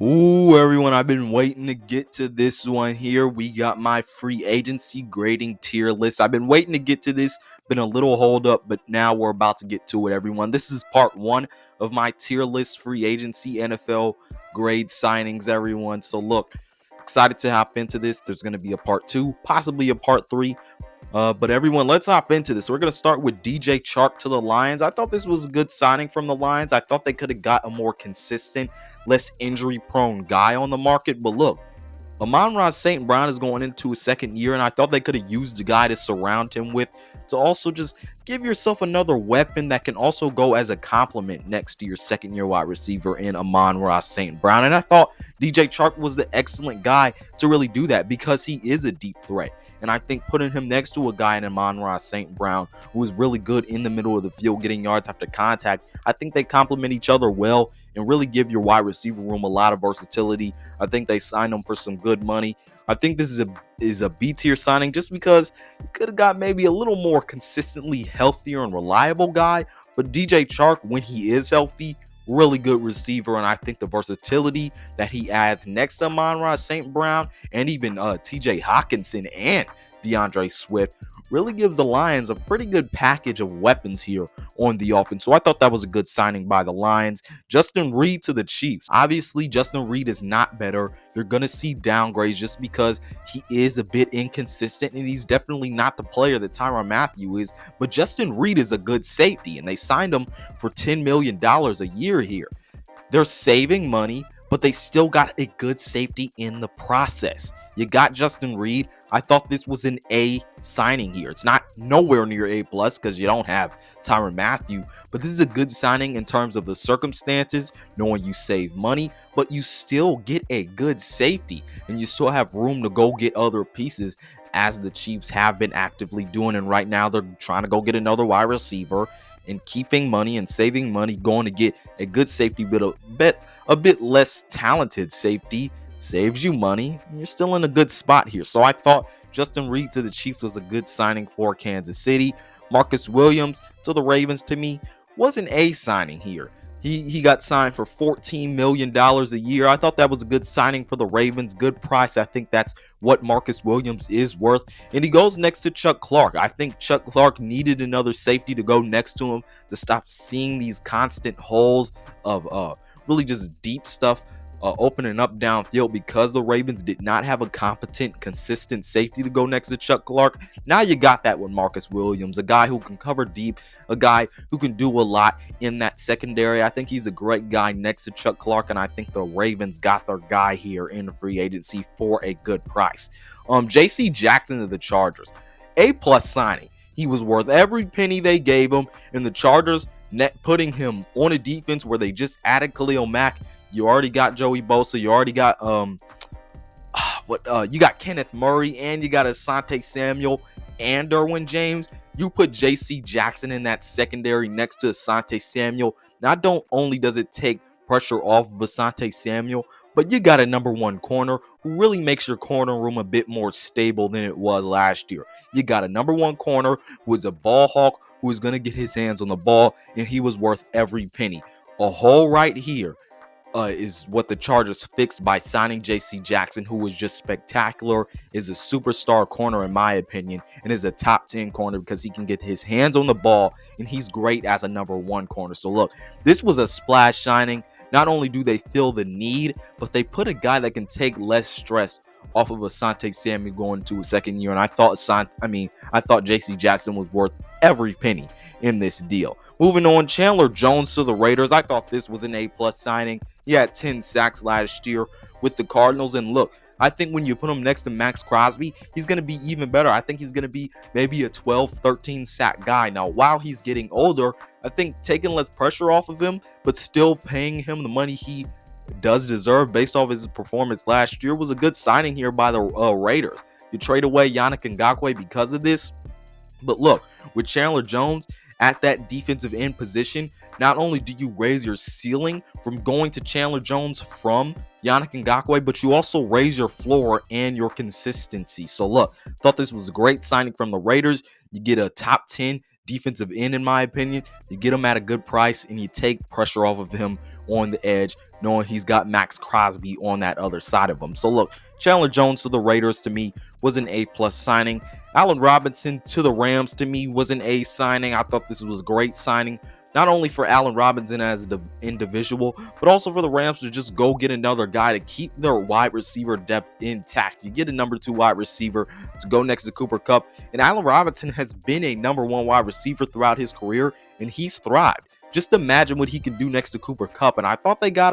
Ooh, everyone, I've been waiting to get to this one here. We got my free agency grading tier list. I've been waiting to get to this, been a little hold up, but now we're about to get to it, everyone. This is part one of my tier list free agency NFL grade signings, everyone. So look, excited to hop into this. There's going to be a part two, possibly a part three. But everyone, let's hop into this. We're going to start with DJ Chark to the Lions. I thought this was a good signing from the Lions. I thought they could have got a more consistent, less injury-prone guy on the market. But look, Amon-Ra St. Brown is going into his second year, and I thought they could have used the guy to surround him with to also just give yourself another weapon that can also go as a complement next to your second-year wide receiver in Amon-Ra St. Brown. And I thought DJ Chark was the excellent guy to really do that because he is a deep threat. And I think putting him next to a guy in Amon-Ra St. Brown, who is really good in the middle of the field, getting yards after contact, I think they complement each other well and really give your wide receiver room a lot of versatility. I think they signed him for some good money. I think this is a B tier signing just because you could have got maybe a little more consistently healthier and reliable guy. But DJ Chark, when he is healthy, really good receiver, and I think the versatility that he adds next to Amon-Ra St. Brown and even TJ Hawkinson and DeAndre Swift really gives the Lions a pretty good package of weapons here on the offense. So I thought that was a good signing by the Lions. Justin Ried to the Chiefs. Obviously, Justin Ried is not better. You're going to see downgrades just because he is a bit inconsistent, and he's definitely not the player that Tyrann Mathieu is. But Justin Ried is a good safety, and they signed him for $10 million a year here. They're saving money, but they still got a good safety in the process. You got Justin Ried. I thought this was an A signing here. It's not nowhere near A plus because you don't have Tyrann Mathieu, but this is a good signing in terms of the circumstances, knowing you save money, but you still get a good safety and you still have room to go get other pieces as the Chiefs have been actively doing. And right now they're trying to go get another wide receiver and keeping money and saving money, going to get a good safety, but a bit less talented safety saves you money. You're still in a good spot here. So I thought Justin Ried to the Chiefs was a good signing for Kansas City. Marcus Williams to the Ravens, to me, was an A signing here. He got signed for $14 million a year. I thought that was a good signing for the Ravens. Good price. I think that's what Marcus Williams is worth. And he goes next to Chuck Clark. I think Chuck Clark needed another safety to go next to him to stop seeing these constant holes of really just deep stuff opening up downfield because the Ravens did not have a competent, consistent safety to go next to Chuck Clark. Now you got that with Marcus Williams, a guy who can cover deep, a guy who can do a lot in that secondary. I think he's a great guy next to Chuck Clark, and I think the Ravens got their guy here in the free agency for a good price. J.C. Jackson to the Chargers, A plus signing. He was worth every penny they gave him, and the Chargers putting him on a defense where they just added Khalil Mack. You already got Joey Bosa. You already got you got Kenneth Murray, and you got Asante Samuel and Derwin James. You put J.C. Jackson in that secondary next to Asante Samuel. Not only does it take pressure off of Asante Samuel, but you got a number one corner who really makes your corner room a bit more stable than it was last year. You got a number one corner who is a ball hawk, who is going to get his hands on the ball, and he was worth every penny. A hole right here is what the Chargers fixed by signing J.C. Jackson, who was just spectacular, is a superstar corner in my opinion, and is a top 10 corner because he can get his hands on the ball, and he's great as a number one corner. So look, this was a splash signing. Not only do they fill the need, but they put a guy that can take less stress off of Asante Samuel going to his second year, and I thought J.C. Jackson was worth every penny in this deal. Moving on, Chandler Jones to the Raiders. I thought this was an A-plus signing. He had 10 sacks last year with the Cardinals. And look, I think when you put him next to Max Crosby, he's going to be even better. I think he's going to be maybe a 12, 13 sack guy. Now, while he's getting older, I think taking less pressure off of him, but still paying him the money he does deserve based off his performance last year was a good signing here by the Raiders. You trade away Yannick Ngakoue because of this. But look, with Chandler Jones at that defensive end position, not only do you raise your ceiling from going to Chandler Jones from Yannick Ngakoue, but you also raise your floor and your consistency. So look, thought this was a great signing from the Raiders. You get a top 10 defensive end, in my opinion. You get him at a good price and you take pressure off of him on the edge, knowing he's got Max Crosby on that other side of him. So look, Chandler Jones to the Raiders to me was an A+ signing. Allen Robinson to the Rams to me was an A signing. I thought this was a great signing, not only for Allen Robinson as an individual, but also for the Rams to just go get another guy to keep their wide receiver depth intact. You get a number 2 wide receiver to go next to Cooper Kupp, and Allen Robinson has been a number 1 wide receiver throughout his career, and he's thrived. Just imagine what he can do next to Cooper Kupp, and I thought they could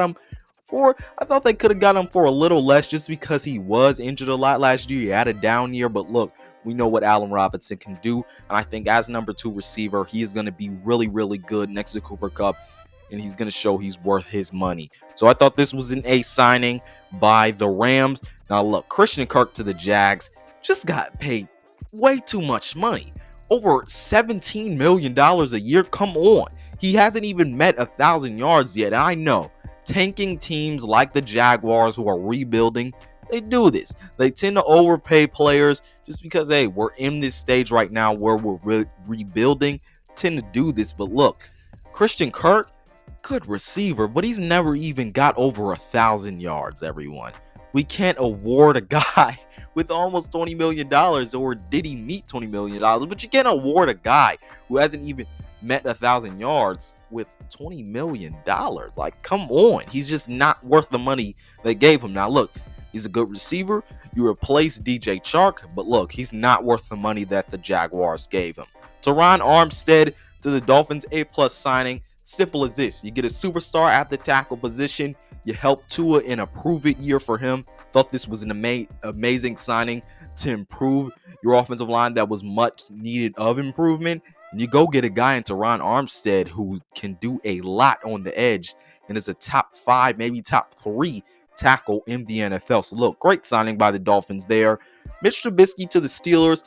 have got him for a little less just because he was injured a lot last year. He had a down year, but look, we know what Allen Robinson can do, and I think as number 2 receiver, he is going to be really, really good next to Cooper Kupp, and he's going to show he's worth his money. So I thought this was an A signing by the Rams. Now look, Christian Kirk to the Jags just got paid way too much money. Over $17 million a year. Come on. He hasn't even met 1,000 yards yet. And I know tanking teams like the Jaguars who are rebuilding, they do this. They tend to overpay players just because, hey, we're in this stage right now where we're rebuilding, tend to do this. But look, Christian Kirk, good receiver, but he's never even got over 1,000 yards, everyone. We can't award a guy with almost $20 million, or did he meet $20 million? But you can't award a guy who hasn't even met 1,000 yards with $20 million. Like, come on. He's just not worth the money they gave him. Now, look, he's a good receiver. You replace DJ Chark, but look, he's not worth the money that the Jaguars gave him. Teron Armstead to the Dolphins, A+ signing. Simple as this. You get a superstar at the tackle position. You help Tua in a prove-it year for him. Thought this was an amazing signing to improve your offensive line that was much needed of improvement. And you go get a guy in Teron Armstead who can do a lot on the edge and is a top 5, maybe top 3 tackle in the NFL. So look, great signing by the Dolphins there. Mitch Trubisky to the Steelers.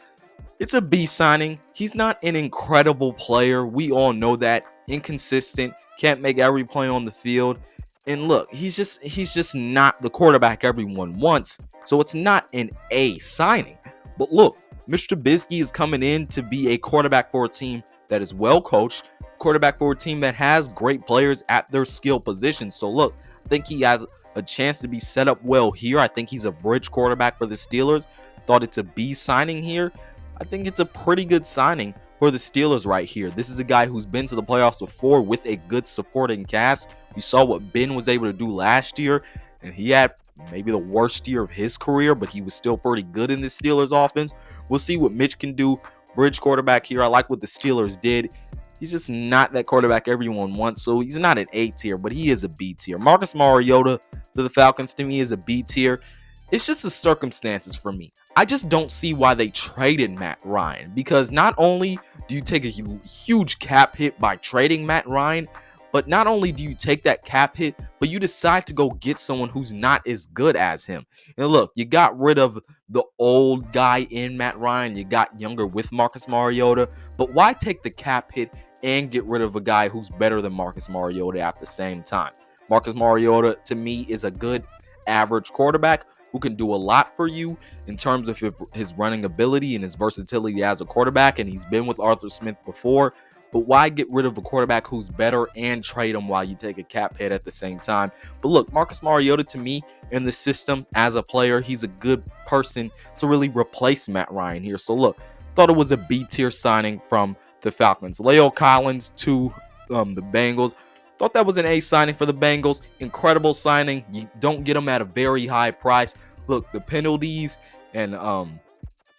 It's a B signing. He's not an incredible player. We all know that. Inconsistent. Can't make every play on the field. And look, he's just not the quarterback everyone wants. So it's not an A signing. But look, Mr. Trubisky is coming in to be a quarterback for a team that is well coached, quarterback for a team that has great players at their skill positions. So look, I think he has a chance to be set up well here. I think he's a bridge quarterback for the Steelers. Thought it's a B signing here. I think it's a pretty good signing for the Steelers right here. This is a guy who's been to the playoffs before with a good supporting cast. We saw what Ben was able to do last year, and he had maybe the worst year of his career, but he was still pretty good in the Steelers offense. We'll see what Mitch can do. Bridge quarterback here. I like what the Steelers did. He's just not that quarterback everyone wants, so he's not an A tier, but he is a B tier. Marcus Mariota to the Falcons to me is a B tier. It's just the circumstances for me. I just don't see why they traded Matt Ryan, because not only do you take a huge cap hit by trading Matt Ryan, but not only do you take that cap hit, but you decide to go get someone who's not as good as him. And look, you got rid of the old guy in Matt Ryan. You got younger with Marcus Mariota. But why take the cap hit and get rid of a guy who's better than Marcus Mariota at the same time? Marcus Mariota, to me, is a good average quarterback who can do a lot for you in terms of his running ability and his versatility as a quarterback. And he's been with Arthur Smith before. But why get rid of a quarterback who's better and trade him while you take a cap hit at the same time? But look, Marcus Mariota, to me, in the system as a player, he's a good person to really replace Matt Ryan here. So look, thought it was a B tier signing from the Falcons. La'el Collins to the Bengals. Thought that was an A signing for the Bengals. Incredible signing. You don't get them at a very high price. Look, the penalties and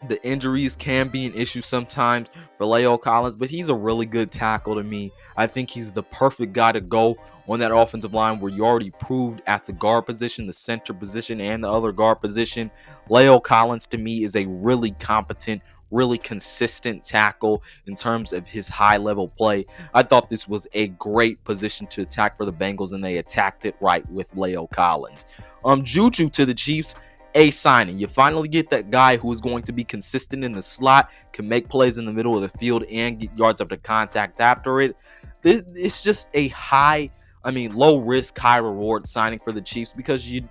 the injuries can be an issue sometimes for La'el Collins, but he's a really good tackle to me. I think he's the perfect guy to go on that offensive line where you already proved at the guard position, the center position, and the other guard position. La'el Collins, to me, is a really competent, really consistent tackle in terms of his high-level play. I thought this was a great position to attack for the Bengals, and they attacked it right with La'el Collins. Juju to the Chiefs. A signing. You finally get that guy who is going to be consistent in the slot, can make plays in the middle of the field, and get yards after contact after it. It's just a low risk, high reward signing for the Chiefs because you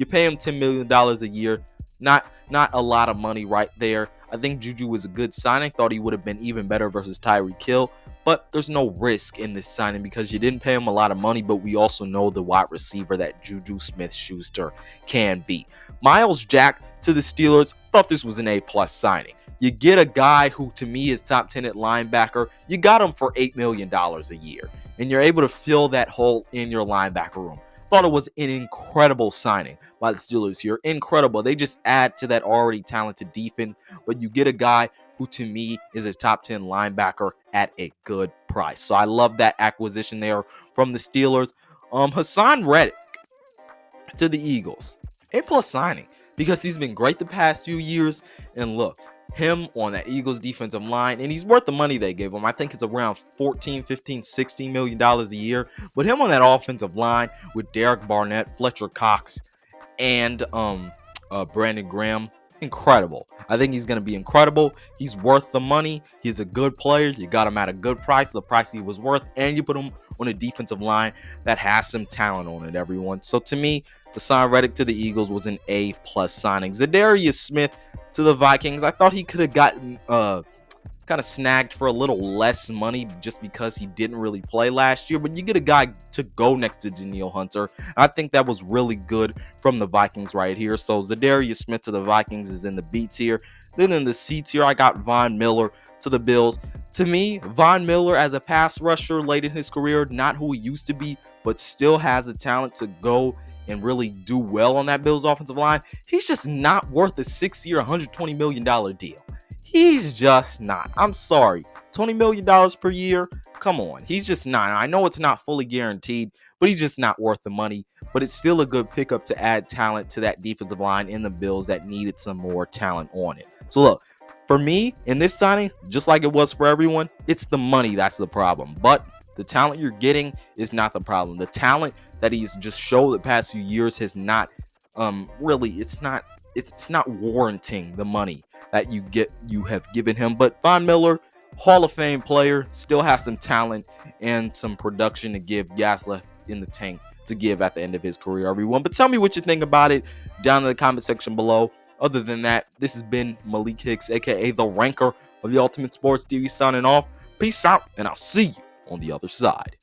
pay him $10 million a year. Not a lot of money right there. I think Juju was a good signing. Thought he would have been even better versus Tyreek Hill. But there's no risk in this signing because you didn't pay him a lot of money, but we also know the wide receiver that Juju Smith-Schuster can be. Miles Jack to the Steelers, thought this was an A-plus signing. You get a guy who, to me, is top 10 at linebacker. You got him for $8 million a year, and you're able to fill that hole in your linebacker room. Thought it was an incredible signing by the Steelers here. Incredible. They just add to that already talented defense, but you get a guy who, to me, is a top 10 linebacker at a good price. So I love that acquisition there from the Steelers. Hassan Reddick to the Eagles. A-plus signing because he's been great the past few years. And look, him on that Eagles defensive line, and he's worth the money they gave him. I think it's around 14, 15, 16 million dollars a year. But him on that offensive line with Derek Barnett, Fletcher Cox, and Brandon Graham, incredible. I think he's going to be incredible. He's worth the money. He's a good player. You got him at a good price, the price he was worth, and you put him on a defensive line that has some talent on it, everyone. So to me, Hassan Reddick to the Eagles was an A-plus signing. Zadarius Smith to the Vikings. I thought he could have gotten kind of snagged for a little less money just because he didn't really play last year, but you get a guy to go next to Danielle Hunter. I think that was really good from the Vikings right here. So Zadarius Smith to the Vikings is in the B tier. Then in the C tier, I got Von Miller to the Bills. To me, Von Miller as a pass rusher late in his career, not who he used to be, but still has the talent to go and really do well on that Bills offensive line. He's just not worth a 6-year, $120 million deal. He's just not. I'm sorry. $20 million per year? Come on. He's just not. I know it's not fully guaranteed, but he's just not worth the money. But it's still a good pickup to add talent to that defensive line in the Bills that needed some more talent on it. So look, for me, in this signing, just like it was for everyone, it's the money that's the problem. But the talent you're getting is not the problem. The talent that he's just showed the past few years has not really, it's not warranting the money that you have given him. But Von Miller, Hall of Fame player, still has some talent and some production to give, gas left in the tank to give at the end of his career, everyone. But tell me what you think about it down in the comment section below. Other than that, this has been Malik Hicks, aka the Ranker of the Ultimate Sports TV, signing off. Peace out, and I'll see you on the other side.